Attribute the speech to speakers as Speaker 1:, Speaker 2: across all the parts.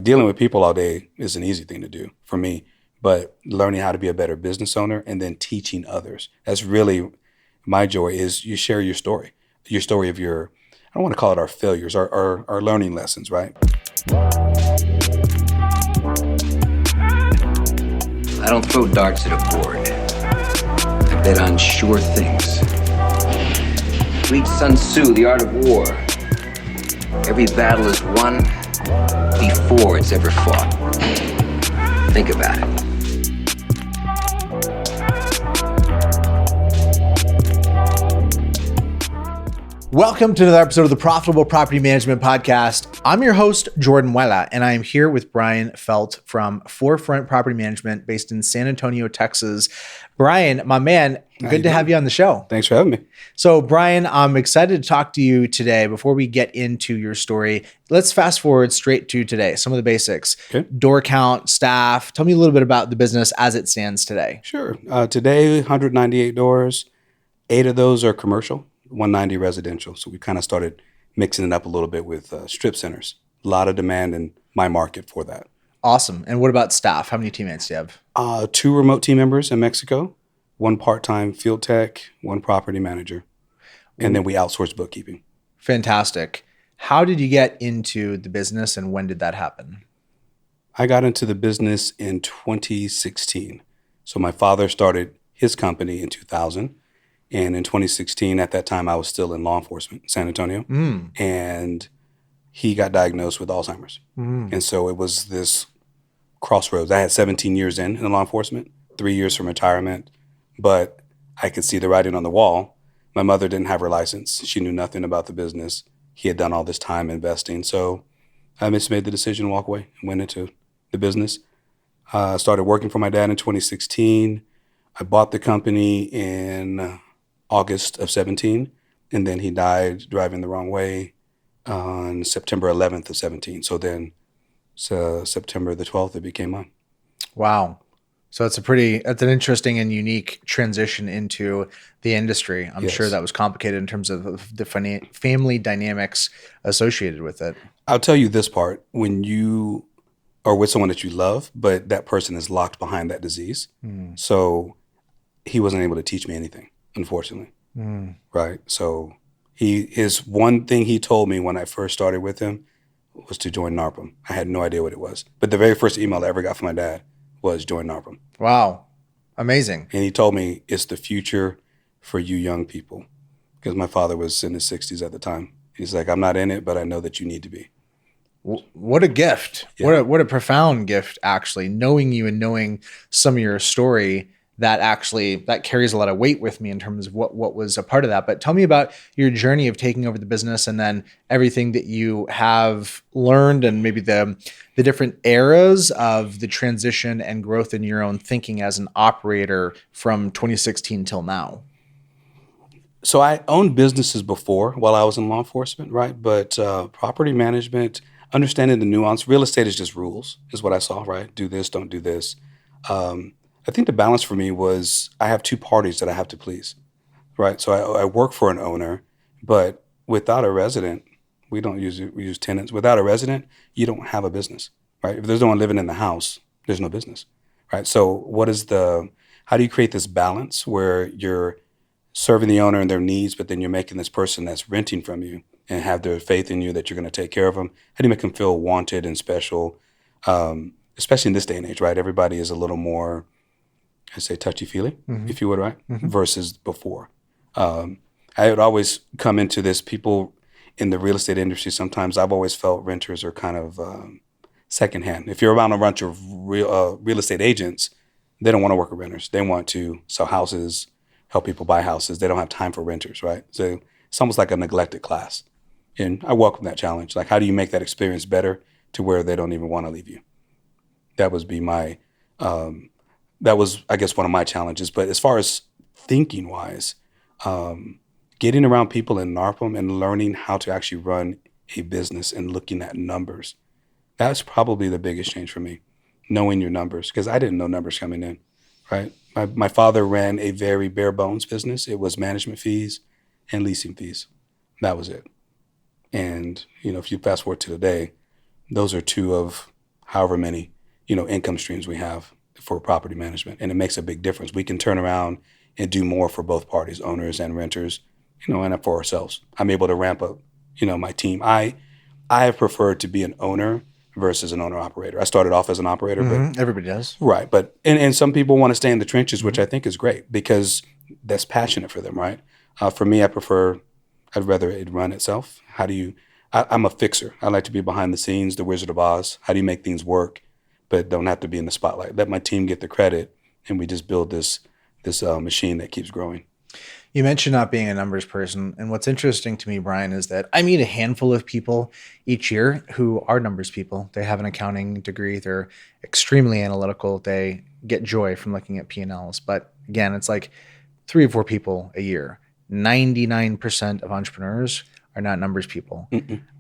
Speaker 1: dealing with people all day is an easy thing to do for me, but learning how to be a better business owner and then teaching others. That's really my joy, is you share your story of your, I don't want to call it our failures, our learning lessons, right?
Speaker 2: I don't throw darts at a board. I bet on sure things. Read Sun Tzu, The Art of War. Every battle is won before it's ever fought. Think about it.
Speaker 3: Welcome to another episode of the Profitable Property Management Podcast. I'm your host, Jordan Wella, and I am here with Brian Phelt from Upfront Property Management based in San Antonio, Texas. Brian, my man, good to have you on the show.
Speaker 1: Thanks for having me.
Speaker 3: So, Brian, I'm excited to talk to you today. Before we get into your story, let's fast forward straight to today. Some of the basics. Okay. Door count, staff. Tell me a little bit about the business as it stands today.
Speaker 1: Sure. Today, 198 doors. 8 of those are commercial. 190 residential. So we kind of started mixing it up a little bit with strip centers. A lot of demand in my market for that.
Speaker 3: Awesome. And what about staff? How many teammates do you have?
Speaker 1: 2 remote team members in Mexico, 1 part-time field tech, 1 property manager, and then we outsource bookkeeping.
Speaker 3: Fantastic. How did you get into the business and when did that happen?
Speaker 1: I got into the business in 2016. So my father started his company in 2000. And in 2016, at that time, I was still in law enforcement in San Antonio. And he got diagnosed with Alzheimer's. And so it was this crossroads. I had 17 years in law enforcement, 3 years from retirement, but I could see the writing on the wall. My mother didn't have her license. She knew nothing about the business. He had done all this time investing. So I just made the decision to walk away and went into the business. Started working for my dad in 2016. I bought the company in August of 17, and then he died driving the wrong way on September 11th of 17. So then September the 12th, it became mine.
Speaker 3: Wow. So that's an interesting and unique transition into the industry. I'm sure that was complicated in terms of the family dynamics associated with it.
Speaker 1: I'll tell you this part. When you are with someone that you love, but that person is locked behind that disease. So he wasn't able to teach me anything, unfortunately. Right. So his one thing he told me when I first started with him was to join NARPM. I had no idea what it was. But the very first email I ever got from my dad was join NARPM.
Speaker 3: Wow. Amazing.
Speaker 1: And he told me it's the future for you young people, because my father was in his 60s at the time. He's like, I'm not in it, but I know that you need to be.
Speaker 3: What a gift. Yeah. What a profound gift, actually, knowing you and knowing some of your story. That carries a lot of weight with me in terms of what was a part of that. But tell me about your journey of taking over the business and then everything that you have learned and maybe the different eras of the transition and growth in your own thinking as an operator from 2016 till now.
Speaker 1: So I owned businesses before while I was in law enforcement, right? But property management, understanding the nuance, real estate is just rules, is what I saw, right? Do this, don't do this. I think the balance for me was I have 2 parties that I have to please, right? So I work for an owner, but without a resident, we use tenants. Without a resident, you don't have a business, right? If there's no one living in the house, there's no business, right? So how do you create this balance where you're serving the owner and their needs, but then you're making this person that's renting from you and have their faith in you that you're going to take care of them? How do you make them feel wanted and special, especially in this day and age, right? Everybody is a little more, I say, touchy-feely, if you would, right? Versus before. I would always come into this, people in the real estate industry, sometimes I've always felt renters are kind of secondhand. If you're around a bunch of real estate agents, they don't want to work with renters. They want to sell houses, help people buy houses. They don't have time for renters, right? So it's almost like a neglected class. And I welcome that challenge. Like, how do you make that experience better to where they don't even want to leave you? That would be that was, I guess, one of my challenges. But as far as thinking-wise, getting around people in NARPM and learning how to actually run a business and looking at numbers, that's probably the biggest change for me, knowing your numbers, because I didn't know numbers coming in, right? My father ran a very bare bones business. It was management fees and leasing fees. That was it. And, if you fast forward to today, those are 2 of however many, income streams we have for property management. And it makes a big difference. We can turn around and do more for both parties, owners and renters, and for ourselves. I'm able to ramp up, my team. I have preferred to be an owner versus an owner operator. I started off as an operator, but
Speaker 3: everybody does.
Speaker 1: right. But and some people want to stay in the trenches, which I think is great because that's passionate for them, right? For me, I'd rather it run itself. I'm a fixer. I like to be behind the scenes, the Wizard of Oz. How do you make things work, but don't have to be in the spotlight? Let my team get the credit, and we just build this machine that keeps growing.
Speaker 3: You mentioned not being a numbers person. And what's interesting to me, Brian, is that I meet a handful of people each year who are numbers people. They have an accounting degree. They're extremely analytical. They get joy from looking at P&Ls. But again, it's like 3 or 4 people a year. 99% of entrepreneurs are not numbers people.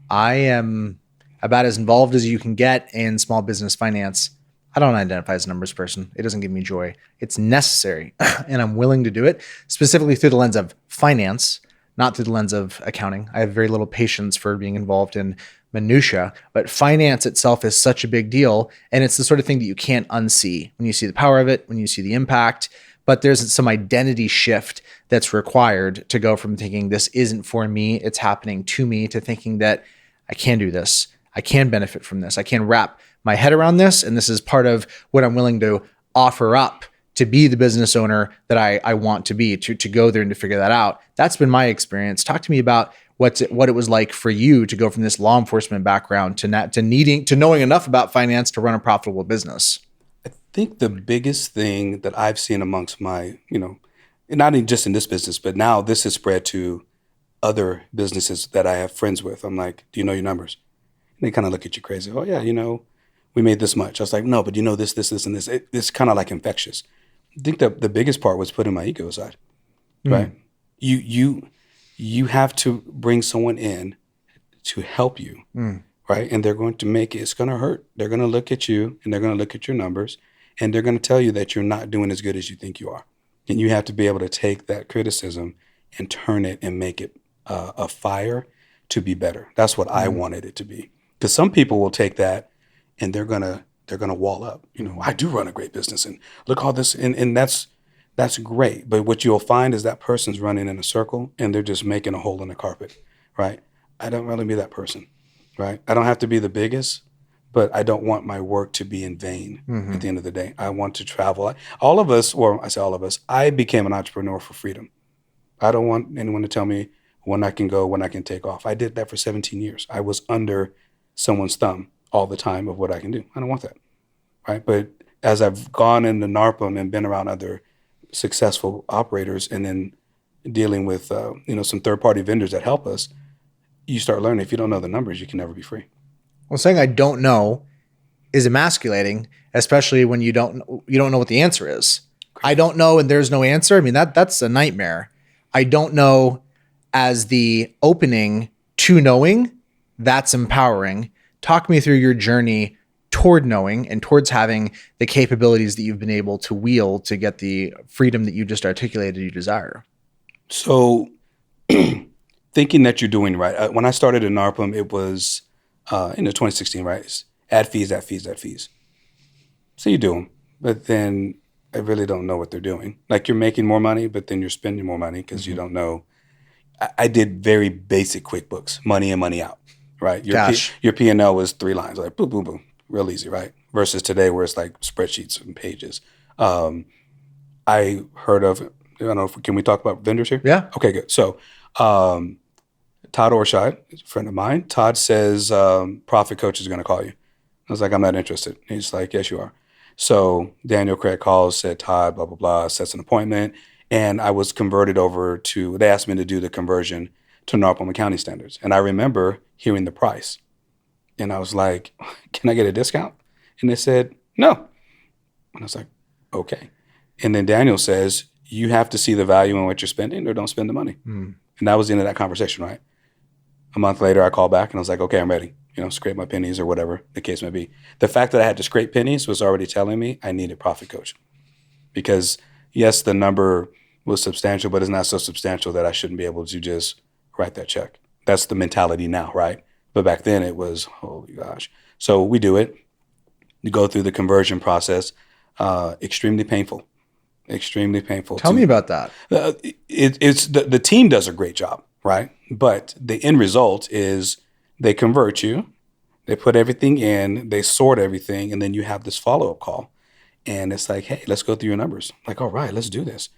Speaker 3: I am about as involved as you can get in small business finance. I don't identify as a numbers person. It doesn't give me joy. It's necessary, and I'm willing to do it specifically through the lens of finance, not through the lens of accounting. I have very little patience for being involved in minutia, but finance itself is such a big deal, and it's the sort of thing that you can't unsee when you see the power of it, when you see the impact. But there's some identity shift that's required to go from thinking this isn't for me, it's happening to me, to thinking that I can do this, I can benefit from this, I can wrap my head around this, and this is part of what I'm willing to offer up to be the business owner that I want to be, to go there and to figure that out. That's been my experience. Talk to me about what it was like for you to go from this law enforcement background to knowing enough about finance to run a profitable business.
Speaker 1: I think the biggest thing that I've seen amongst my, not even just in this business, but now this has spread to other businesses that I have friends with. I'm like, do you know your numbers? And they kind of look at you crazy. Oh yeah, we made this much. I was like, no, but this, and this. It's kind of like infectious. I think the biggest part was putting my ego aside, right? You have to bring someone in to help you, right? And they're going to it's going to hurt. They're going to look at you and they're going to look at your numbers and they're going to tell you that you're not doing as good as you think you are. And you have to be able to take that criticism and turn it and make it a fire to be better. That's what I wanted it to be. Because some people will take that and they're gonna wall up. I do run a great business and look all this, and that's great. But what you'll find is that person's running in a circle and they're just making a hole in the carpet, right? I don't really be that person, right? I don't have to be the biggest, but I don't want my work to be in vain at the end of the day. I want to travel. All of us, or I say all of us, I became an entrepreneur for freedom. I don't want anyone to tell me when I can go, when I can take off. I did that for 17 years. I was under someone's thumb all the time of what I can do. I don't want that, right? But as I've gone into NARPM and been around other successful operators and then dealing with, some third-party vendors that help us, you start learning if you don't know the numbers, you can never be free.
Speaker 3: Well, saying I don't know is emasculating, especially when you don't know what the answer is. I don't know and there's no answer. I mean, that's a nightmare. I don't know as the opening to knowing, that's empowering. Talk me through your journey toward knowing and towards having the capabilities that you've been able to wield to get the freedom that you just articulated you desire.
Speaker 1: So thinking that you're doing right. When I started in NARPM, it was in the 2016, right? It's add fees. So you do them, but then I really don't know what they're doing. Like you're making more money, but then you're spending more money because you don't know. I did very basic QuickBooks, money in, money out, right? Your P&L was 3 lines, like boom, boom, boom, real easy, right? Versus today where it's like spreadsheets and pages. I heard of, I don't know, can we talk about vendors here?
Speaker 3: Yeah.
Speaker 1: Okay, good. So Todd Orshide, a friend of mine, Todd says Profit Coach is going to call you. I was like, I'm not interested. He's like, yes, you are. So Daniel Craig calls, said Todd, blah, blah, blah, sets an appointment. And I was converted over they asked me to do the conversion to NARPM accounting standards. And I remember hearing the price. And I was like, can I get a discount? And they said, no. And I was like, okay. And then Daniel says, you have to see the value in what you're spending or don't spend the money. And that was the end of that conversation, right? A month later, I called back and I was like, okay, I'm ready. Scrape my pennies or whatever the case may be. The fact that I had to scrape pennies was already telling me I needed Profit Coach. Because yes, the number was substantial, but it's not so substantial that I shouldn't be able to just write that check. That's the mentality now, right? But back then it was, holy gosh. So we do it. You go through the conversion process. Extremely painful. Extremely painful.
Speaker 3: Tell me about that.
Speaker 1: It's the team does a great job, right? But the end result is they convert you, they put everything in, they sort everything, and then you have this follow-up call. And it's like, hey, let's go through your numbers. Like, all right, let's do this.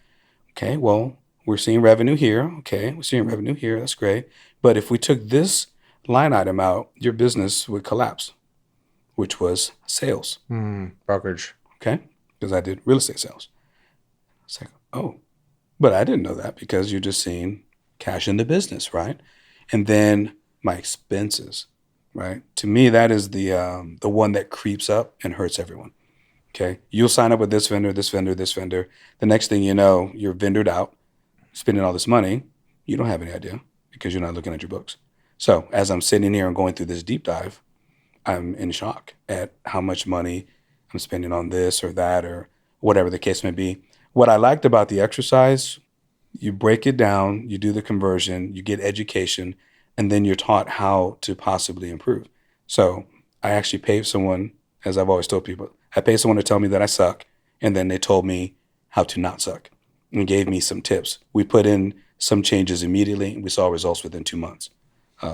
Speaker 1: Okay, well, we're seeing revenue here. Okay, we're seeing revenue here. That's great. But if we took this line item out, your business would collapse, which was sales.
Speaker 3: Brokerage.
Speaker 1: Okay, because I did real estate sales. It's like, oh, but I didn't know that because you're just seeing cash in the business, right? And then my expenses, right? To me, that is the one that creeps up and hurts everyone. Okay, you'll sign up with this vendor, this vendor, this vendor. The next thing you know, you're vendored out, spending all this money. You don't have any idea because you're not looking at your books. So as I'm sitting here and going through this deep dive, I'm in shock at how much money I'm spending on this or that or whatever the case may be. What I liked about the exercise, you break it down, you do the conversion, you get education, and then you're taught how to possibly improve. So I actually paid someone, as I've always told people, I paid someone to tell me that I suck, and then they told me how to not suck and gave me some tips. We put in some changes immediately, and we saw results within 2 months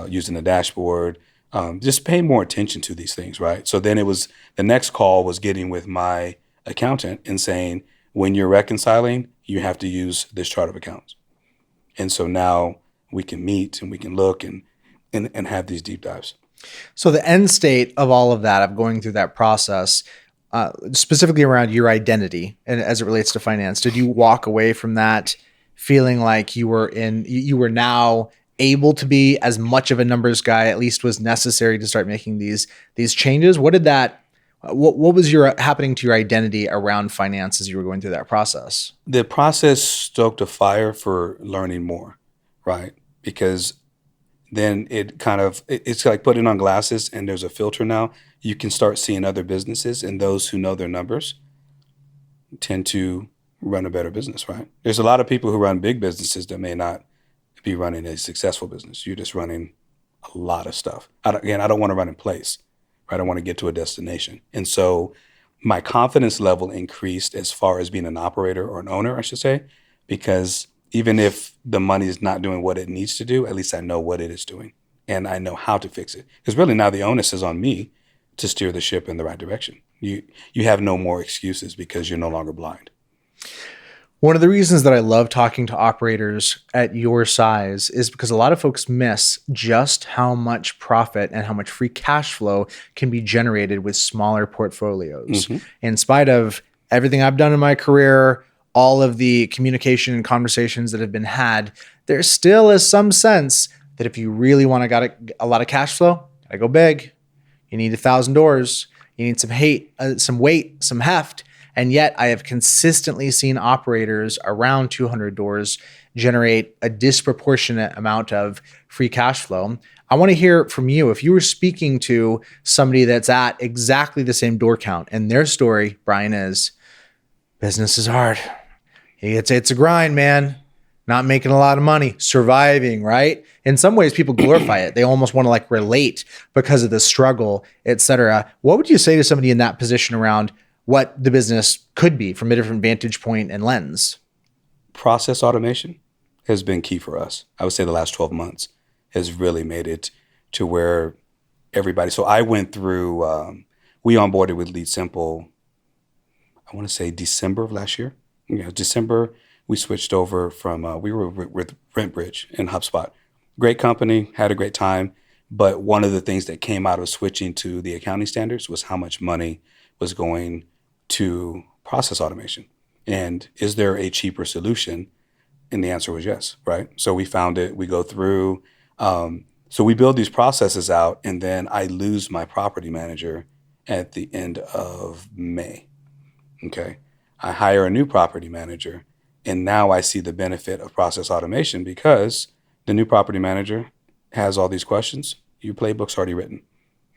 Speaker 1: using the dashboard. Just pay more attention to these things, right? So then it was the next call was getting with my accountant and saying, when you're reconciling, you have to use this chart of accounts. And so now we can meet and we can look and have these deep dives.
Speaker 3: So the end state of all of that, of going through that process, specifically around your identity and as it relates to finance, did you walk away from that feeling like you were now able to be as much of a numbers guy, at least was necessary to start making these changes? What was happening to your identity around finance as you were going through that process?
Speaker 1: The process stoked a fire for learning more, right? Because then it's like putting on glasses and there's a filter now. You can start seeing other businesses, and those who know their numbers tend to run a better business, right? There's a lot of people who run big businesses that may not be running a successful business. You're just running a lot of stuff. I don't want to run in place, right? I want to get to a destination. And so my confidence level increased as far as being an operator or an owner, I should say, because even if the money is not doing what it needs to do, at least I know what it is doing and I know how to fix it. Because really now the onus is on me to steer the ship in the right direction. You have no more excuses because you're no longer blind.
Speaker 3: One of the reasons that I love talking to operators at your size is because a lot of folks miss just how much profit and how much free cash flow can be generated with smaller portfolios. Mm-hmm. In spite of everything I've done in my career, all of the communication and conversations that have been had, there still is some sense that if you really want to get a lot of cash flow, gotta go big. You need 1,000 doors. You need some weight, some heft. And yet I have consistently seen operators around 200 doors generate a disproportionate amount of free cash flow. I want to hear from you. If you were speaking to somebody that's at exactly the same door count, and their story, Brian, is business is hard. It's a grind, man. Not making a lot of money, surviving, right? In some ways, people glorify it. They almost want to relate because of the struggle, et cetera. What would you say to somebody in that position around what the business could be from a different vantage point and lens?
Speaker 1: Process automation has been key for us. I would say the last 12 months has really made it to where everybody. So I went through, we onboarded with Lead Simple, I want to say December of last year. December, we switched over from, we were with RentBridge and HubSpot. Great company, had a great time. But one of the things that came out of switching to the accounting standards was how much money was going to process automation. And is there a cheaper solution? And the answer was yes, right? So we found it, we go through, so we build these processes out, and then I lose my property manager at the end of May, okay? I hire a new property manager, and now I see the benefit of process automation because the new property manager has all these questions. Your playbook's already written,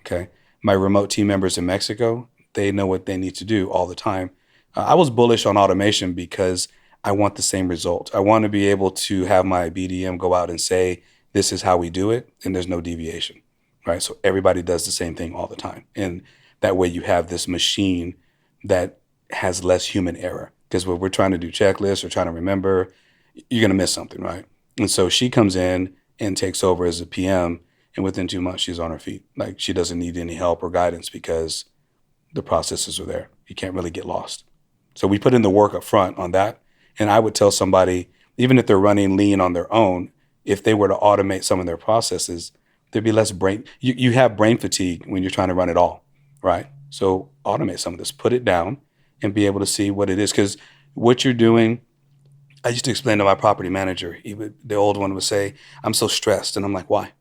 Speaker 1: okay? My remote team members in Mexico, they know what they need to do all the time. I was bullish on automation because I want the same result. I want to be able to have my BDM go out and say, this is how we do it, and there's no deviation, right? So everybody does the same thing all the time. And That way you have this machine that has less human error. Because when we're trying to do checklists or trying to remember, you're going to miss something, right? And so she comes in and takes over as a PM, and within 2 months, she's on her feet. Like, she doesn't need any help or guidance because the processes are there. You can't really get lost. So we put in the work up front on that. And I would tell somebody, even if they're running lean on their own, if they were to automate some of their processes, there'd be less brain. You have brain fatigue when you're trying to run it all, right? So automate some of this, put it down, and be able to see what it is. Because what you're doing, I used to explain to my property manager, the old one would say, I'm so stressed. And I'm like, why?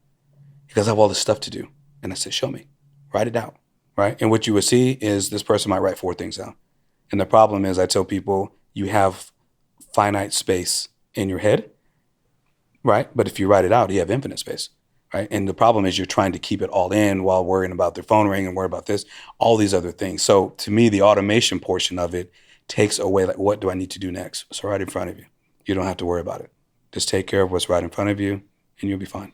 Speaker 1: Because I have all this stuff to do. And I said, show me, write it out, right? And what you would see is this person might write 4 things down. And the problem is, I tell people, you have finite space in your head, right? But if you write it out, you have infinite space, right? And the problem is you're trying to keep it all in while worrying about their phone ring and worry about this, all these other things. So to me, the automation portion of it takes away, like, what do I need to do next? So right in front of you. You don't have to worry about it. Just take care of what's right in front of you and you'll be fine.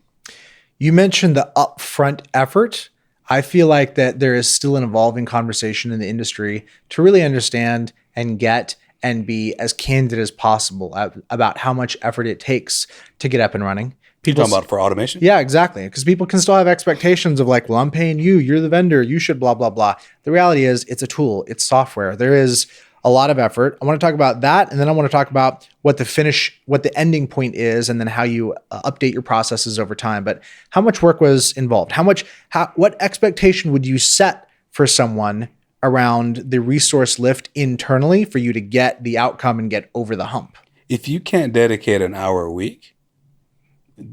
Speaker 3: You mentioned the upfront effort. I feel like that there is still an evolving conversation in the industry to really understand and get and be as candid as possible about how much effort it takes to get up and running.
Speaker 1: You're talking about for automation?
Speaker 3: Yeah, exactly. Because people can still have expectations of like, well, I'm paying you, you're the vendor, you should blah, blah, blah. The reality is it's a tool, it's software. There is a lot of effort. I want to talk about that. And then I want to talk about what the ending point is, and then how you update your processes over time. But how much work was involved? What expectation would you set for someone around the resource lift internally for you to get the outcome and get over the hump?
Speaker 1: If you can't dedicate an hour a week,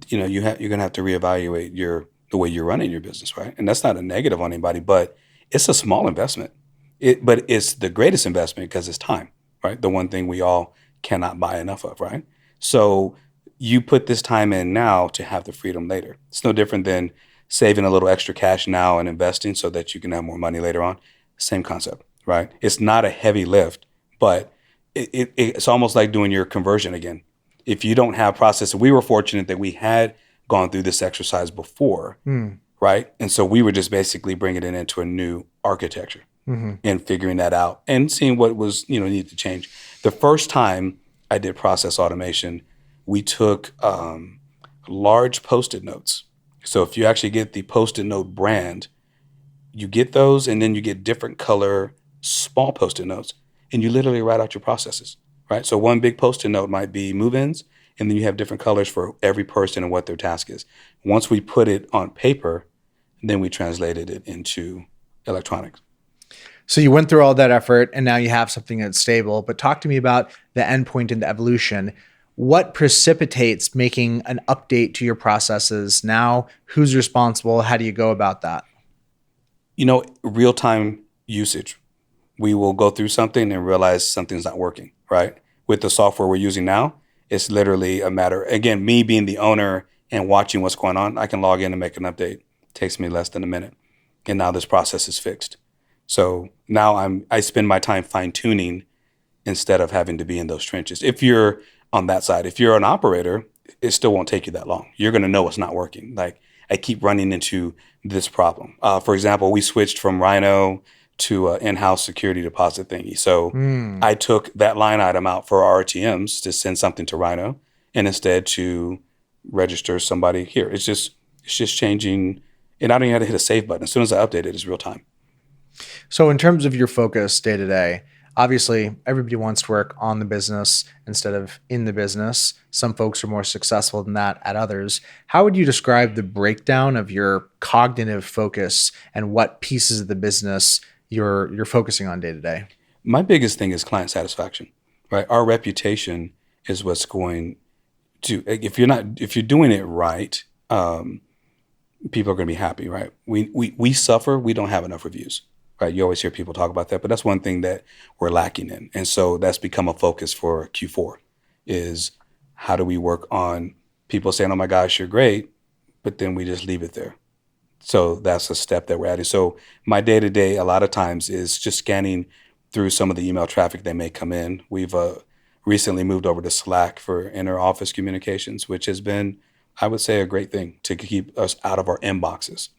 Speaker 1: you're going to have to reevaluate the way you're running your business, right? And that's not a negative on anybody, but it's a small investment. But it's the greatest investment because it's time, right? The one thing we all cannot buy enough of, right? So you put this time in now to have the freedom later. It's no different than saving a little extra cash now and investing so that you can have more money later on. Same concept, right? It's not a heavy lift, but it's almost like doing your conversion again. If you don't have process, we were fortunate that we had gone through this exercise before, right? And so we were just basically bringing it into a new architecture. And figuring that out and seeing what was, needed to change. The first time I did process automation, we took large Post-it notes. So if you actually get the Post-it note brand, you get those, and then you get different color small Post-it notes, and you literally write out your processes, right? So one big Post-it note might be move-ins, and then you have different colors for every person and what their task is. Once we put it on paper, then we translated it into electronics.
Speaker 3: So you went through all that effort and now you have something that's stable, but talk to me about the endpoint and the evolution. What precipitates making an update to your processes now? Who's responsible? How do you go about that?
Speaker 1: Real-time usage. We will go through something and realize something's not working, right? With the software we're using now, it's literally a matter, again, me being the owner and watching what's going on, I can log in and make an update. It takes me less than a minute. And now this process is fixed. So now I spend my time fine-tuning instead of having to be in those trenches. If you're on that side, if you're an operator, it still won't take you that long. You're going to know it's not working. Like, I keep running into this problem. For example, we switched from Rhino to an in-house security deposit thingy. So I took that line item out for our RTMs to send something to Rhino and instead to register somebody here. It's just changing. And I don't even have to hit a save button. As soon as I update it, it's real time.
Speaker 3: So in terms of your focus day to day, obviously everybody wants to work on the business instead of in the business. Some folks are more successful than that at others. How would you describe the breakdown of your cognitive focus and what pieces of the business you're focusing on day to day?
Speaker 1: My biggest thing is client satisfaction, right? Our reputation is what's going to, if you're doing it right, people are going to be happy, right? We suffer. We don't have enough reviews. Right, you always hear people talk about that, but that's one thing that we're lacking in. And so that's become a focus for Q4 is how do we work on people saying, oh my gosh, you're great, but then we just leave it there. So that's a step that we're adding. So my day-to-day a lot of times is just scanning through some of the email traffic that may come in. We've recently moved over to Slack for inter-office communications, which has been, I would say, a great thing to keep us out of our inboxes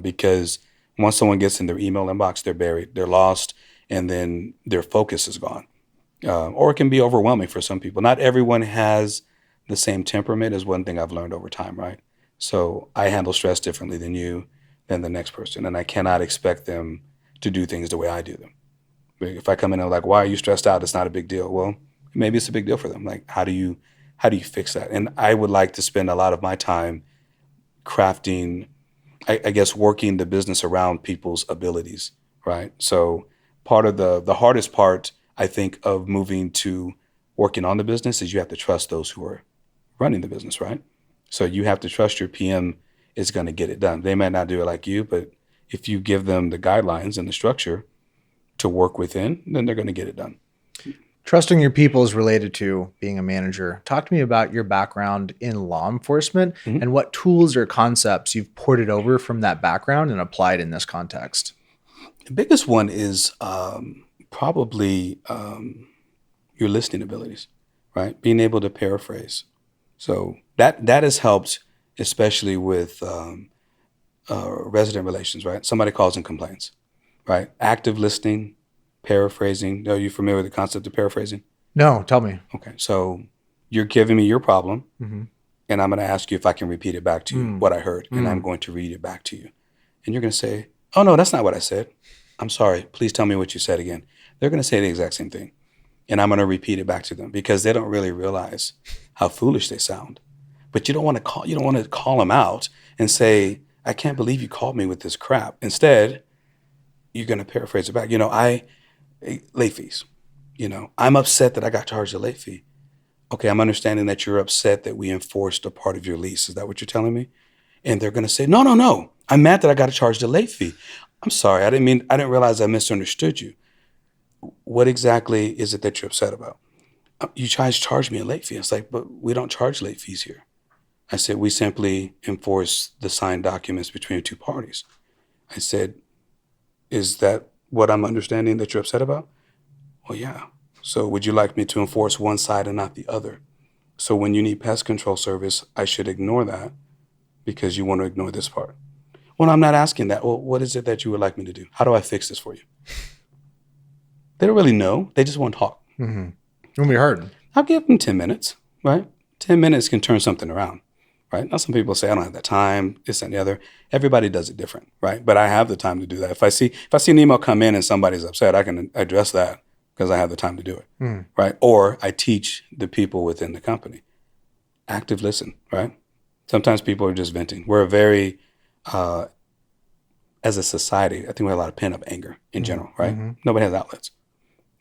Speaker 1: because Once someone gets in their email inbox, they're buried, they're lost, and then their focus is gone. Or it can be overwhelming for some people. Not everyone has the same temperament is one thing I've learned over time, right? So I handle stress differently than the next person. And I cannot expect them to do things the way I do them. If I come in and like, why are you stressed out? It's not a big deal. Well, maybe it's a big deal for them. Like, how do you fix that? And I would like to spend a lot of my time crafting, I guess, working the business around people's abilities, right? So part of the hardest part, I think, of moving to working on the business is you have to trust those who are running the business, right? So you have to trust your PM is going to get it done. They might not do it like you, but if you give them the guidelines and the structure to work within, then they're going to get it done.
Speaker 3: Trusting your people is related to being a manager. Talk to me about your background in law enforcement and what tools or concepts you've ported over from that background and applied in this context.
Speaker 1: The biggest one is probably your listening abilities, right? Being able to paraphrase. So that has helped, especially with resident relations, right? Somebody calls and complains, right? Active listening, paraphrasing. Are you familiar with the concept of paraphrasing?
Speaker 3: No, tell me.
Speaker 1: Okay, so you're giving me your problem, and I'm going to ask you if I can repeat it back to you, what I heard, and I'm going to read it back to you. And you're going to say, oh, no, that's not what I said. I'm sorry. Please tell me what you said again. They're going to say the exact same thing. And I'm going to repeat it back to them because they don't really realize how foolish they sound. But you don't want to call them out and say, I can't believe you called me with this crap. Instead, you're going to paraphrase it back. Late fees. I'm upset that I got charged a late fee. Okay, I'm understanding that you're upset that we enforced a part of your lease. Is that what you're telling me? And they're going to say, no. I'm mad that I got charged a late fee. I'm sorry. I didn't realize I misunderstood you. What exactly is it that you're upset about? You guys charged me a late fee. It's like, but we don't charge late fees here. I said, we simply enforce the signed documents between two parties. I said, is that what I'm understanding that you're upset about? Well, yeah. So would you like me to enforce one side and not the other? So when you need pest control service, I should ignore that because you want to ignore this part. Well, I'm not asking that. Well, what is it that you would like me to do? How do I fix this for you? They don't really know. They just want to talk.
Speaker 3: When we heard.
Speaker 1: I'll give them 10 minutes, right? 10 minutes can turn something around, right? Now, some people say, I don't have that time, this and the other. Everybody does it different, right? But I have the time to do that. If I see an email come in and somebody's upset, I can address that because I have the time to do it, right? Or I teach the people within the company. Active listen, right? Sometimes people are just venting. We're a very, as a society, I think we have a lot of pent-up anger in general, right? Nobody has outlets.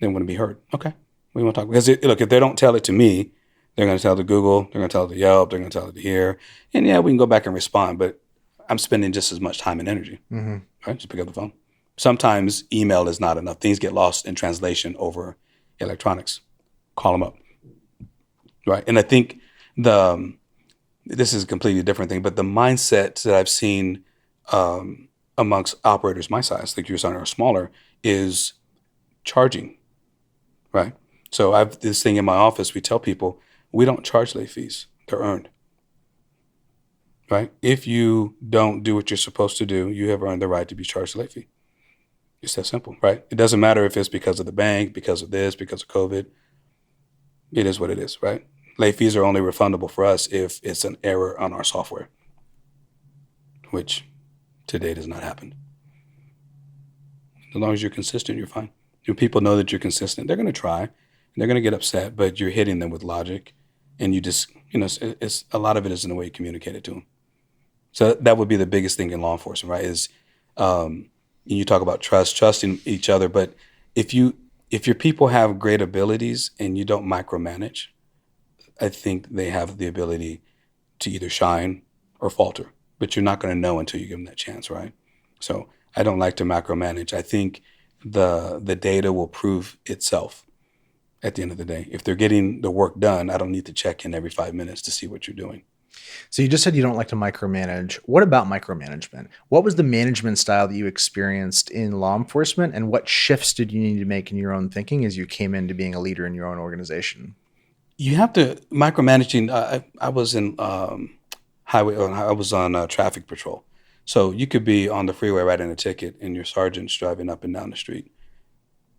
Speaker 1: They want to be heard. Okay, we want to talk. Because, look, if they don't tell it to me, they're going to tell it to Google, they're going to tell it to Yelp, they're going to tell it to here. And yeah, we can go back and respond, but I'm spending just as much time and energy, right? Just pick up the phone. Sometimes email is not enough. Things get lost in translation over electronics. Call them up, right? And I think this is a completely different thing, but the mindset that I've seen amongst operators my size, like you're saying, or smaller, is charging, right? So I have this thing in my office. We tell people we don't charge late fees; they're earned, right? If you don't do what you're supposed to do, you have earned the right to be charged a late fee. It's that simple, right? It doesn't matter if it's because of the bank, because of this, because of COVID. It is what it is, right? Late fees are only refundable for us if it's an error on our software, which to date has not happened. As long as you're consistent, you're fine. When people know that you're consistent, they're going to try, and they're going to get upset, but you're hitting them with logic, and you just, it's a lot of it is in the way you communicate it to them. So that would be the biggest thing in law enforcement, right? Is you talk about trusting each other, but if your people have great abilities and you don't micromanage, I think they have the ability to either shine or falter, but you're not going to know until you give them that chance, right? So I don't like to macromanage. I think the data will prove itself at the end of the day. If they're getting the work done, I don't need to check in every 5 minutes to see what you're doing.
Speaker 3: So you just said you don't like to micromanage. What about micromanagement? What was the management style that you experienced in law enforcement, and what shifts did you need to make in your own thinking as you came into being a leader in your own organization?
Speaker 1: You have to micromanaging. I was in highway. I was on traffic patrol, So you could be on the freeway writing a ticket and your sergeant's driving up and down the street,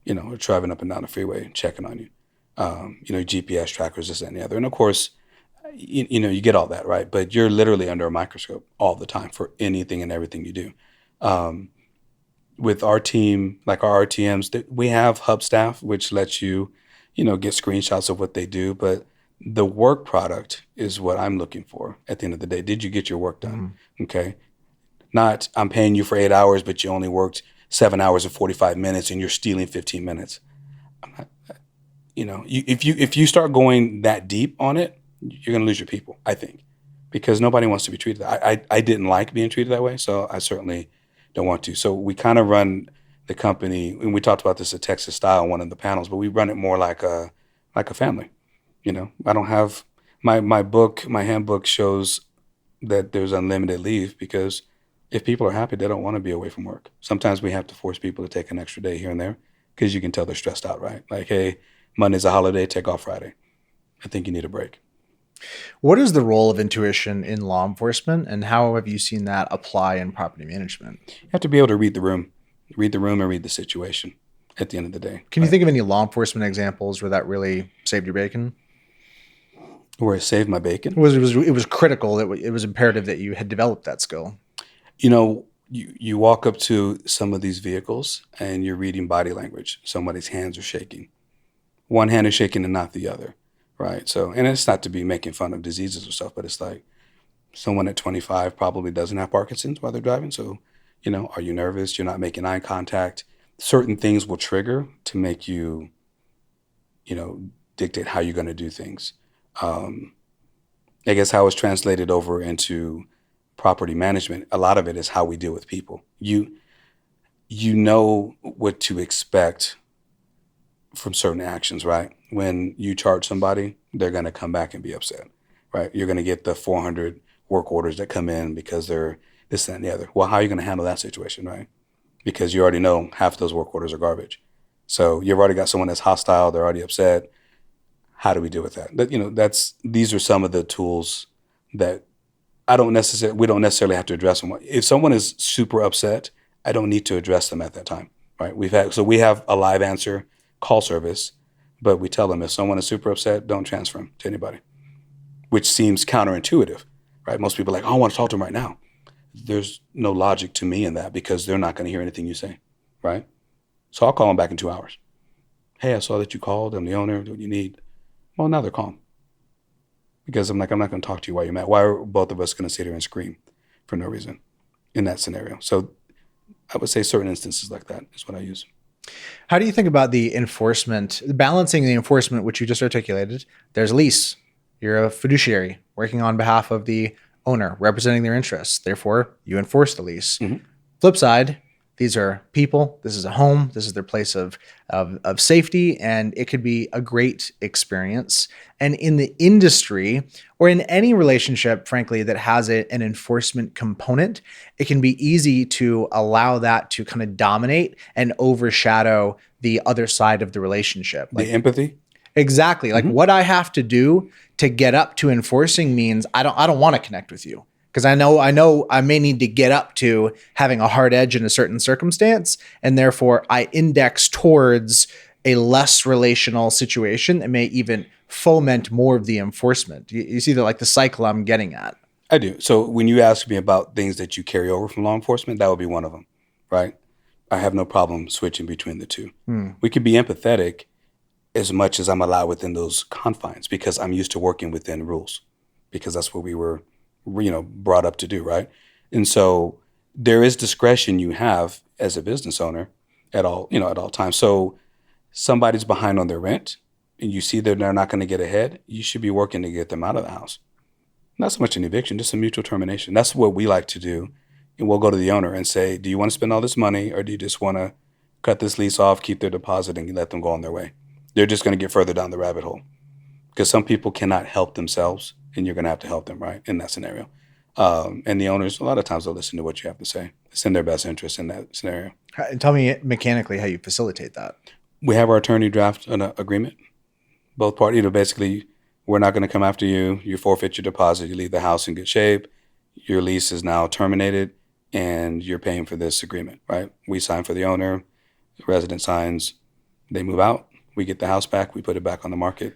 Speaker 1: or driving up and down the freeway checking on you. GPS trackers, this, that, and the other. And of course, you get all that, right? But you're literally under a microscope all the time for anything and everything you do. With our team, like our RTMs, we have hub staff, which lets you, get screenshots of what they do. But the work product is what I'm looking for at the end of the day. Did you get your work done? Okay. Not I'm paying you for 8 hours, but you only worked 7 hours and 45 minutes and you're stealing 15 minutes. If you start going that deep on it, you're going to lose your people, I think, because nobody wants to be treated. I didn't like being treated that way, so I certainly don't want to. So we kind of run the company, and we talked about this at Texas Style in one of the panels, but we run it more like a family. I don't have my handbook shows that there's unlimited leave because if people are happy, they don't want to be away from work. Sometimes we have to force people to take an extra day here and there because you can tell they're stressed out, right? Like, hey, Monday's a holiday, take off Friday. I think you need a break.
Speaker 3: What is the role of intuition in law enforcement, and how have you seen that apply in property management?
Speaker 1: You have to be able to read the room and read the situation at the end of the day.
Speaker 3: Can you think of any law enforcement examples where that really saved your bacon?
Speaker 1: Where it saved my bacon?
Speaker 3: It was critical. It was imperative that you had developed that skill.
Speaker 1: You walk up to some of these vehicles and you're reading body language. Somebody's hands are shaking. One hand is shaking and not the other, right? So, and it's not to be making fun of diseases or stuff, but it's like someone at 25 probably doesn't have Parkinson's while they're driving. So, are you nervous? You're not making eye contact. Certain things will trigger to make you, dictate how you're going to do things. I guess how it's translated over into property management, a lot of it is how we deal with people. You know what to expect from certain actions, right? When you charge somebody, they're going to come back and be upset, right? You're going to get the 400 work orders that come in because they're this, that, and the other. Well, how are you going to handle that situation, right? Because you already know half those work orders are garbage. So you've already got someone that's hostile, they're already upset. How do we deal with that? These are some of the tools that we don't necessarily have to address them. If someone is super upset, I don't need to address them at that time, right? We have a live answer call service, but we tell them if someone is super upset, don't transfer them to anybody, which seems counterintuitive, right? Most people are like, oh, I want to talk to them right now. There's no logic to me in that because they're not going to hear anything you say, right? So I'll call them back in 2 hours. Hey, I saw that you called. I'm the owner. What do you need? Well, now they're calm. Because I'm not going to talk to you while you're mad. Why are both of us going to sit here and scream for no reason in that scenario? So I would say certain instances like that is what I use.
Speaker 3: How do you think about the enforcement, balancing the enforcement, which you just articulated? There's a lease. You're a fiduciary working on behalf of the owner, representing their interests. Therefore, you enforce the lease. Mm-hmm. Flip side, these are people. This is a home. This is their place of safety, and it could be a great experience. And in the industry or in any relationship, frankly, that has an enforcement component, it can be easy to allow that to kind of dominate and overshadow the other side of the relationship.
Speaker 1: The empathy?
Speaker 3: Exactly. Like what I have to do to get up to enforcing means I don't want to connect with you. Because I know I may need to get up to having a hard edge in a certain circumstance, and therefore I index towards a less relational situation that may even foment more of the enforcement. You see the cycle I'm getting at.
Speaker 1: I do. So when you ask me about things that you carry over from law enforcement, that would be one of them, right? I have no problem switching between the two. We could be empathetic as much as I'm allowed within those confines because I'm used to working within rules because that's what we were brought up to do, right? And so there is discretion you have as a business owner at all times. So somebody's behind on their rent and you see that they're not going to get ahead, you should be working to get them out of the house. Not so much an eviction, just a mutual termination. That's what we like to do. And we'll go to the owner and say, do you want to spend all this money or do you just want to cut this lease off, keep their deposit and let them go on their way? They're just going to get further down the rabbit hole because some people cannot help themselves. And you're going to have to help them, right, in that scenario. And the owners, a lot of times, they'll listen to what you have to say. It's in their best interest in that scenario.
Speaker 3: Tell me mechanically how you facilitate that.
Speaker 1: We have our attorney draft an agreement. Both parties, basically, we're not going to come after you. You forfeit your deposit. You leave the house in good shape. Your lease is now terminated. and you're paying for this agreement, right? We sign for the owner, the resident signs, they move out, we get the house back, we put it back on the market,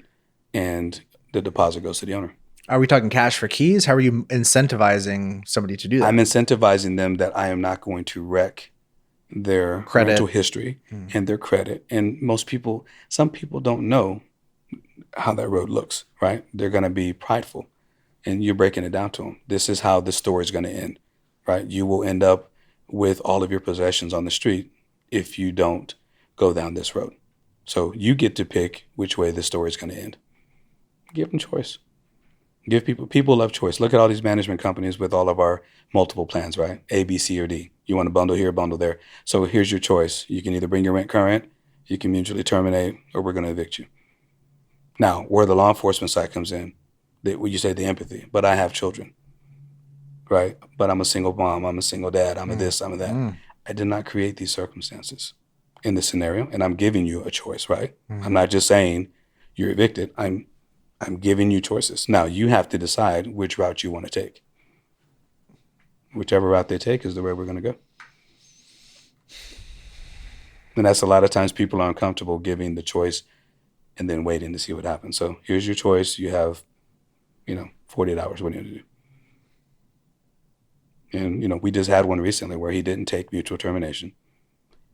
Speaker 1: and the deposit goes to the owner.
Speaker 3: Are we talking cash for keys? How are you incentivizing somebody to do that?
Speaker 1: I'm incentivizing them that I am not going to wreck their
Speaker 3: Credit.
Speaker 1: rental history and their credit. And some people don't know how that road looks, right? They're going to be prideful, and you're breaking it down to them. This is how the story is going to end, right? You will end up with all of your possessions on the street if you don't go down this road. So you get to pick which way the story is going to end. Give them choice. Give people love choice. Look at all these management companies with all of our multiple plans, right? A, B, C, or D. You want to bundle here, bundle there. So here's your choice. You can either bring your rent current, you can mutually terminate, or we're going to evict you. Now, where the law enforcement side comes in, you say the empathy, but I have children, right? But I'm a single mom, I'm a single dad, I'm a this, I'm a that. I did not create these circumstances in this scenario, and I'm giving you a choice, right? I'm not just saying you're evicted. I'm giving you choices. Now, you have to decide which route you want to take. Whichever route they take is the way we're going to go. And that's a lot of times people are uncomfortable giving the choice and then waiting to see what happens. So here's your choice. You have, 48 hours. What are you going to do? And, we just had one recently where he didn't take mutual termination.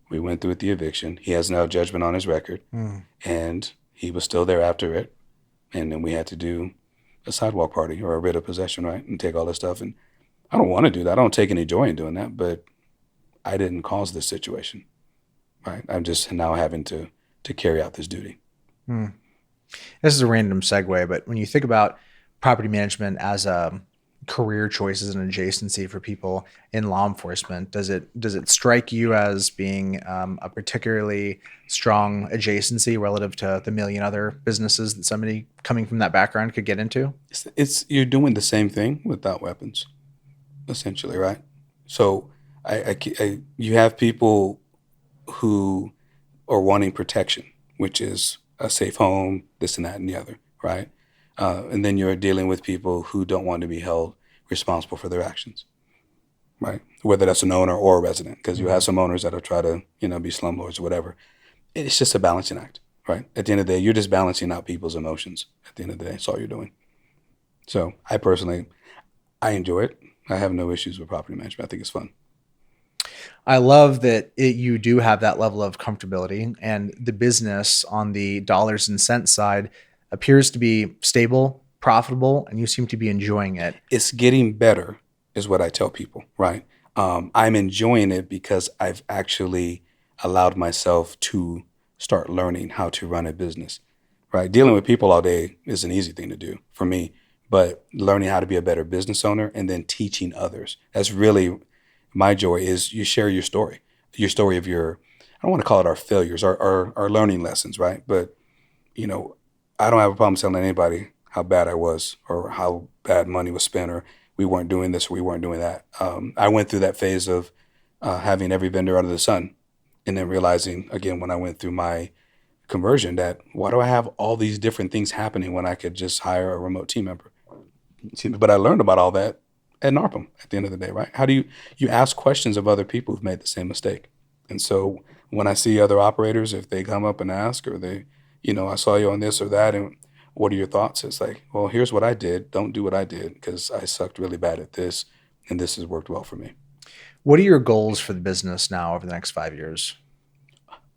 Speaker 1: We went through with the eviction. He has now judgment on his record. And he was still there after it. And then we had to do a sidewalk party or a writ of possession, right? And take all this stuff. And I don't want to do that. I don't take any joy in doing that, but I didn't cause this situation, right? I'm just now having to carry out this duty.
Speaker 3: This is a random segue, but when you think about property management as a career choice, as an adjacency for people in law enforcement, does it strike you as being a particularly strong adjacency relative to the million other businesses that somebody coming from that background could get into?
Speaker 1: You're doing the same thing without weapons, essentially, right? So you have people who are wanting protection, which is a safe home, this and that and the other, right? And then you're dealing with people who don't want to be held responsible for their actions, right? Whether that's an owner or a resident, because you have some owners that'll try to, be slumlords or whatever. It's just a balancing act, right? At the end of the day, you're just balancing out people's emotions. At the end of the day, that's all you're doing. So I personally enjoy it. I have no issues with property management. I think it's fun.
Speaker 3: I love that you do have that level of comfortability, and the business on the dollars and cents side appears to be stable, profitable, and you seem to be enjoying it.
Speaker 1: It's getting better is what I tell people, right? I'm enjoying it because I've actually allowed myself to start learning how to run a business, right? Dealing with people all day is an easy thing to do for me, but learning how to be a better business owner and then teaching others. That's really my joy, is you share your story of I don't want to call it our failures, our learning lessons, right? But, I don't have a problem telling anybody how bad I was or how bad money was spent or we weren't doing this or we weren't doing that. I went through that phase of having every vendor under the sun and then realizing, again, when I went through my conversion, that why do I have all these different things happening when I could just hire a remote team member? But I learned about all that at NARPM at the end of the day, right? How do you ask questions of other people who've made the same mistake? And so when I see other operators, if they come up and ask, or they, I saw you on this or that, and what are your thoughts? It's like, well, here's what I did. Don't do what I did because I sucked really bad at this, and this has worked well for me.
Speaker 3: What are your goals for the business now over the next 5 years?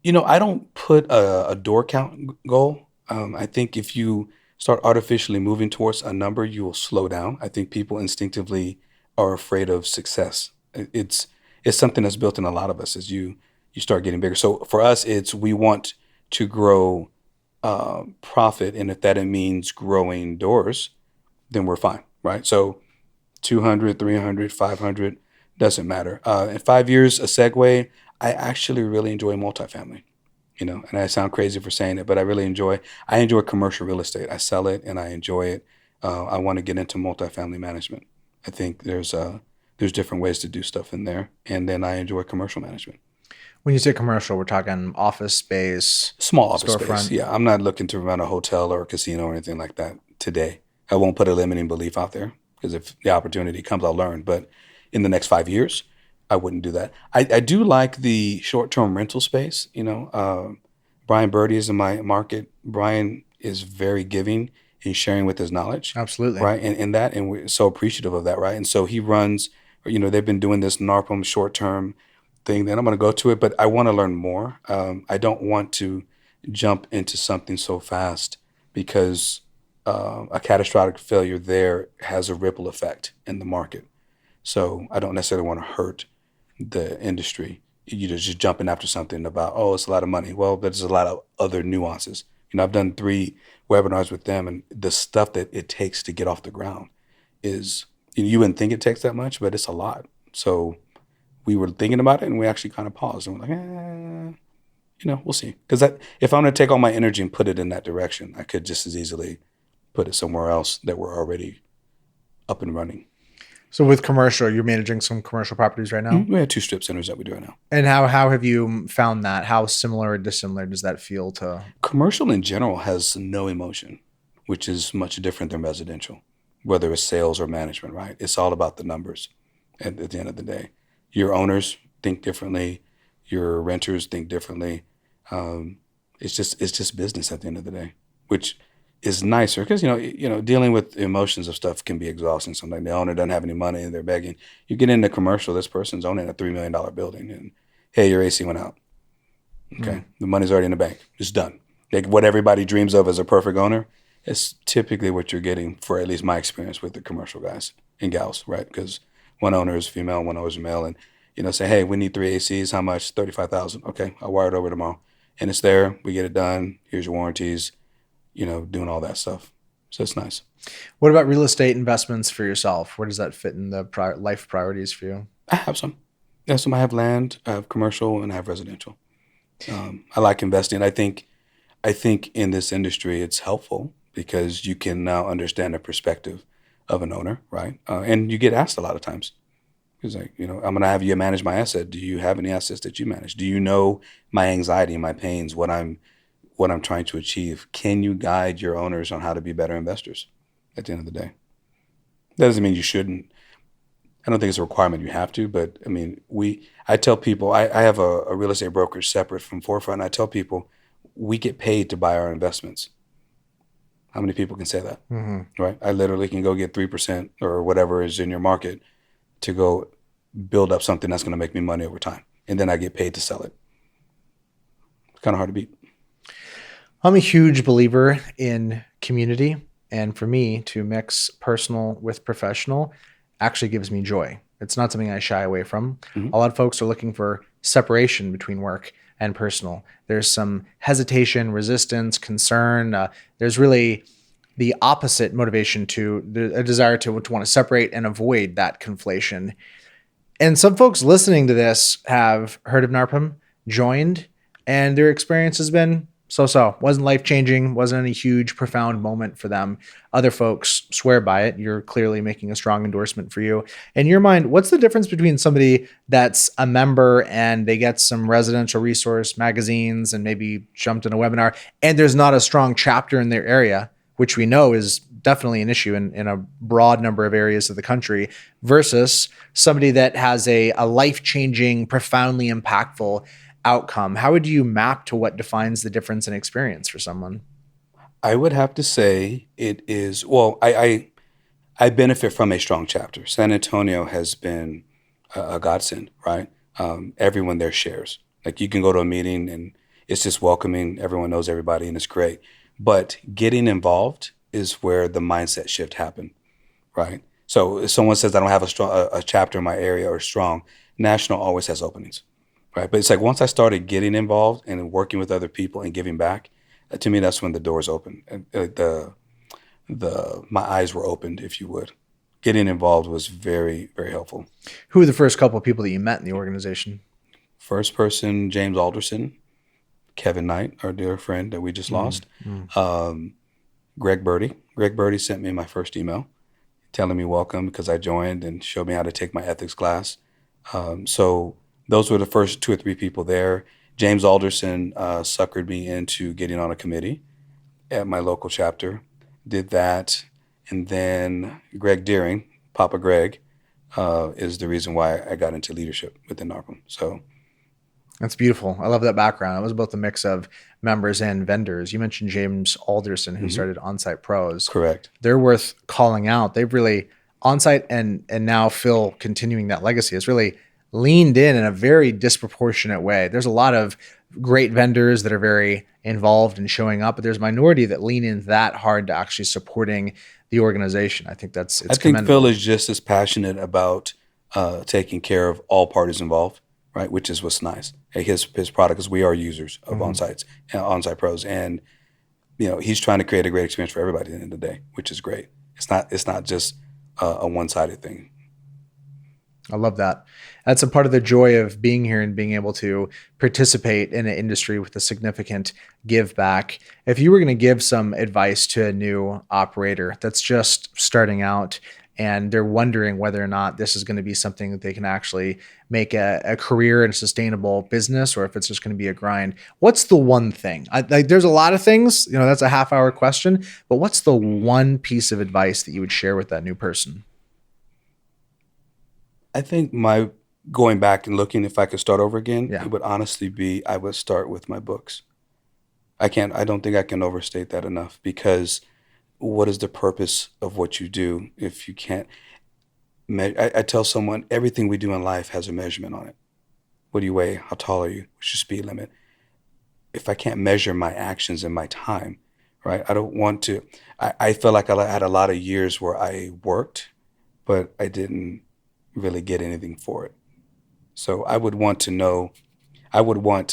Speaker 1: I don't put a door count goal. I think if you start artificially moving towards a number, you will slow down. I think people instinctively are afraid of success. It's something that's built in a lot of us as you start getting bigger. So for us, we want to grow profit, and if that means growing doors, then we're fine, right? So 200, 300, 500, doesn't matter. In 5 years, a segue, I actually really enjoy multifamily, and I sound crazy for saying it, but I enjoy commercial real estate. I sell it and I enjoy it. I want to get into multifamily management. I think there's different ways to do stuff in there. And then I enjoy commercial management.
Speaker 3: When you say commercial, we're talking office space,
Speaker 1: small office
Speaker 3: storefront.
Speaker 1: Space. Yeah, I'm not looking to run a hotel or a casino or anything like that today. I won't put a limiting belief out there because if the opportunity comes, I'll learn. But in the next 5 years, I wouldn't do that. I do like the short-term rental space. Brian Birdie is in my market. Brian is very giving and sharing with his knowledge,
Speaker 3: Absolutely.
Speaker 1: right? And we're so appreciative of that, right? And so he runs, they've been doing this NARPM short-term thing. Then I'm going to go to it, but I want to learn more. I don't want to jump into something so fast because a catastrophic failure there has a ripple effect in the market. So I don't necessarily want to hurt the industry. Just jumping after something about, oh, it's a lot of money. Well, there's a lot of other nuances. I've done 3 webinars with them, and the stuff that it takes to get off the ground is, you wouldn't think it takes that much, but it's a lot. So we were thinking about it, and we actually kind of paused, and we're like, we'll see. Because if I'm going to take all my energy and put it in that direction, I could just as easily put it somewhere else that we're already up and running.
Speaker 3: So with commercial, you're managing some commercial properties right now?
Speaker 1: We have 2 strip centers that we do right now.
Speaker 3: And how have you found that? How similar or dissimilar does that feel to?
Speaker 1: Commercial in general has no emotion, which is much different than residential, whether it's sales or management, right? It's all about the numbers at the end of the day. Your owners think differently. Your renters think differently. It's just business at the end of the day, which is nicer because, dealing with emotions of stuff can be exhausting. Sometimes the owner doesn't have any money and they're begging. You get into commercial, this person's owning a $3 million building and, hey, your AC went out. Okay. The money's already in the bank. It's done. Like what everybody dreams of as a perfect owner, it's typically what you're getting for at least my experience with the commercial guys and gals, right? Because one owner is female, one owner is male, and, say, hey, we need 3 ACs. How much? $35,000. Okay, I'll wire it over tomorrow. And it's there. We get it done. Here's your warranties. Doing all that stuff. So it's nice.
Speaker 3: What about real estate investments for yourself? Where does that fit in the life priorities for you?
Speaker 1: I have some. I have land, I have commercial, and I have residential. I like investing. I think in this industry it's helpful because you can now understand the perspective of an owner, right? And you get asked a lot of times. It's like, I'm going to have you manage my asset. Do you have any assets that you manage? Do you know my anxiety, my pains, what I'm trying to achieve? Can you guide your owners on how to be better investors at the end of the day? That doesn't mean you shouldn't. I don't think it's a requirement you have to, but I tell people, I have a real estate brokerage separate from Forefront. And I tell people we get paid to buy our investments. How many people can say that? Mm-hmm. Right? I literally can go get 3% or whatever is in your market to go build up something that's going to make me money over time. And then I get paid to sell it. It's kind of hard to beat.
Speaker 3: I'm a huge believer in community. And for me to mix personal with professional actually gives me joy. It's not something I shy away from. Mm-hmm. A lot of folks are looking for separation between work and personal. There's some hesitation, resistance, concern. There's really the opposite motivation to a desire to want to separate and avoid that conflation. And some folks listening to this have heard of NARPM, joined, and their experience has been so-so. Wasn't life-changing, wasn't any huge, profound moment for them. Other folks swear by it. You're clearly making a strong endorsement for you. In your mind, what's the difference between somebody that's a member and they get some residential resource magazines and maybe jumped in a webinar, and there's not a strong chapter in their area, which we know is definitely an issue in a broad number of areas of the country, versus somebody that has a life-changing, profoundly impactful outcome? How would you map to what defines the difference in experience for someone?
Speaker 1: I would have to say it is, well, I benefit from a strong chapter. San Antonio has been a godsend, right? Everyone there shares. Like you can go to a meeting and it's just welcoming. Everyone knows everybody and it's great. But getting involved is where the mindset shift happened, right? So if someone says I don't have a chapter in my area or strong, National always has openings. Right. But it's like once I started getting involved and working with other people and giving back, to me, that's when the doors opened. My eyes were opened, if you would. Getting involved was very, very helpful.
Speaker 3: Who were the first couple of people that you met in the organization?
Speaker 1: First person, James Alderson, Kevin Knight, our dear friend that we just lost. Greg Birdie. Greg Birdie sent me my first email telling me welcome because I joined and showed me how to take my ethics class. So those were the first 2 or 3 people there. James Alderson suckered me into getting on a committee at my local chapter. Did that. And then Greg Deering, Papa Greg, is the reason why I got into leadership within NARPM. So
Speaker 3: That's beautiful. I love that background. It was both a mix of members and vendors. You mentioned James Alderson, who started OnSite Pros.
Speaker 1: correct.
Speaker 3: They're worth calling out. They've really OnSite and now Phil continuing that legacy has really leaned in a very disproportionate way. There's a lot of great vendors that are very involved in showing up, but there's a minority that lean in that hard to actually supporting the organization. I think it's
Speaker 1: I think
Speaker 3: commendable.
Speaker 1: Phil is just as passionate about taking care of all parties involved, right? Which is what's nice. His product is we are users of OnSite Pros, and he's trying to create a great experience for everybody at the end of the day, which is great. It's not just a one-sided thing.
Speaker 3: I love that. That's a part of the joy of being here and being able to participate in an industry with a significant give back. If you were going to give some advice to a new operator that's just starting out and they're wondering whether or not this is going to be something that they can actually make a career and sustainable business, or if it's just going to be a grind, what's the one thing? There's a lot of things, that's a half-hour question, but what's the one piece of advice that you would share with that new person?
Speaker 1: I think my going back and looking, if I could start over again,
Speaker 3: Yeah.
Speaker 1: it would honestly be I would start with my books. I don't think I can overstate that enough, because what is the purpose of what you do if you can't I tell someone everything we do in life has a measurement on it. What do you weigh? How tall are you? What's your speed limit? If I can't measure my actions and my time, right? I don't want to. I feel like I had a lot of years where I worked, but I didn't really get anything for it. So I would want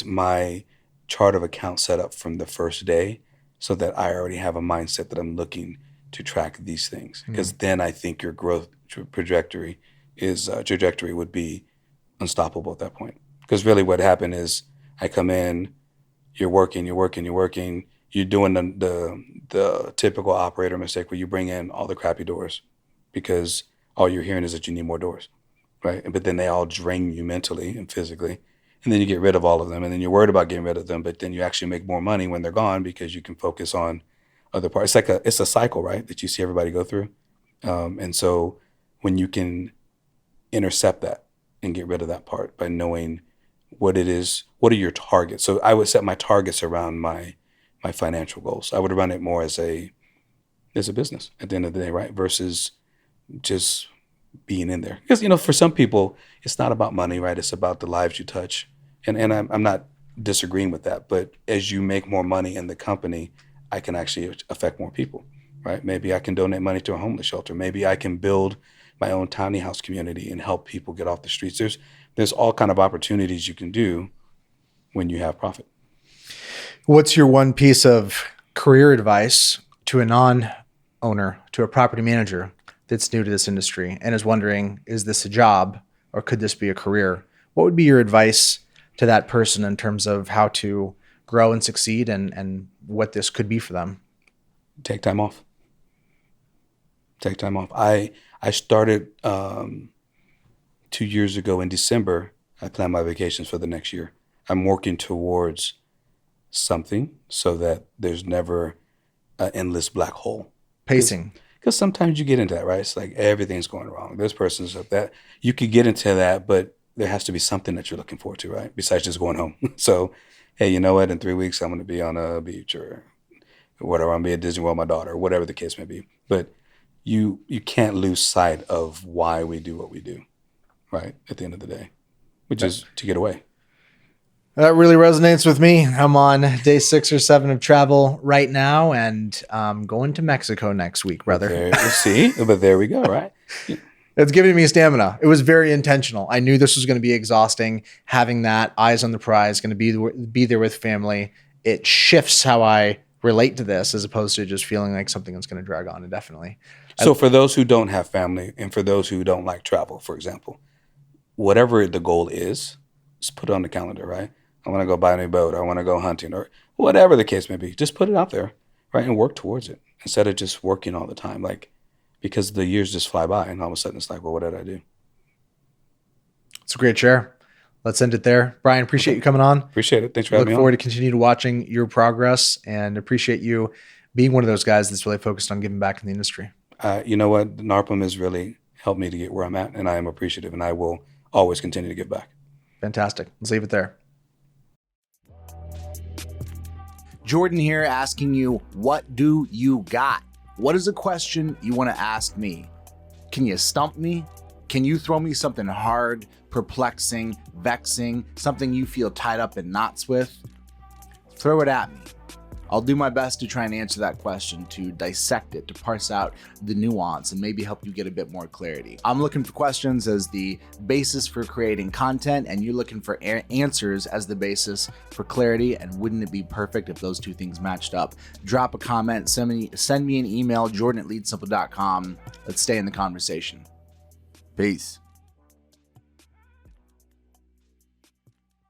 Speaker 1: my chart of accounts set up from the first day, so that I already have a mindset that I'm looking to track these things. Because then I think your growth trajectory would be unstoppable at that point. Because really what happened is I come in, you're working, you're doing the typical operator mistake where you bring in all the crappy doors because all you're hearing is that you need more doors, right? But then they all drain you mentally and physically. And then you get rid of all of them, and then you're worried about getting rid of them, but then you actually make more money when they're gone because you can focus on other parts. It's a cycle, right, that you see everybody go through. And so when you can intercept that and get rid of that part by knowing what it is, what are your targets? So I would set my targets around my financial goals. I would run it more as a business at the end of the day, right, versus just being in there. Because, for some people, it's not about money, right? It's about the lives you touch. And I'm not disagreeing with that. But as you make more money in the company, I can actually affect more people, right? Maybe I can donate money to a homeless shelter. Maybe I can build my own tiny house community and help people get off the streets. There's all kind of opportunities you can do when you have profit.
Speaker 3: What's your one piece of career advice to a non-owner, to a property manager that's new to this industry and is wondering, is this a job or could this be a career? What would be your advice to that person in terms of how to grow and succeed and what this could be for them?
Speaker 1: Take time off. Take time off. I started 2 years ago in December. I planned my vacations for the next year. I'm working towards something so that there's never an endless black hole.
Speaker 3: Pacing.
Speaker 1: Because sometimes you get into that, right? It's like everything's going wrong. This person's up that. You could get into that, but there has to be something that you're looking forward to, right? Besides just going home. So, hey, you know what? In 3 weeks, I'm going to be on a beach or whatever. I'm going to be at Disney World with my daughter, or whatever the case may be. But you can't lose sight of why we do what we do, right? At the end of the day, which is to get away.
Speaker 3: That really resonates with me. I'm on day 6 or 7 of travel right now, and I'm going to Mexico next week, brother.
Speaker 1: But there we go, right?
Speaker 3: It's giving me stamina. It was very intentional. I knew this was going to be exhausting. Having that eyes on the prize, going to be there with family. It shifts how I relate to this as opposed to just feeling like something that's going to drag on indefinitely.
Speaker 1: So for those who don't have family and for those who don't like travel, for example, whatever the goal is, just put it on the calendar, right? I want to go buy a new boat. I want to go hunting or whatever the case may be. Just put it out there, right? And work towards it instead of just working all the time. Because the years just fly by and all of a sudden it's like, well, what did I do?
Speaker 3: It's a great share. Let's end it there. Brian, appreciate you coming on.
Speaker 1: Appreciate it. Thanks for having me on.
Speaker 3: Look forward to continue to watching your progress and appreciate you being one of those guys that's really focused on giving back in the industry.
Speaker 1: You know what? NARPM is really helped me to get where I'm at, and I am appreciative, and I will always continue to give back.
Speaker 3: Fantastic. Let's leave it there.
Speaker 4: Jordan here asking you, what do you got? What is a question you want to ask me? Can you stump me? Can you throw me something hard, perplexing, vexing, something you feel tied up in knots with? Throw it at me. I'll do my best to try and answer that question, to dissect it, to parse out the nuance, and maybe help you get a bit more clarity. I'm looking for questions as the basis for creating content, and you're looking for answers as the basis for clarity. And wouldn't it be perfect if those two things matched up? Drop a comment, send me an email, jordan@leadsimple.com. Let's stay in the conversation. Peace.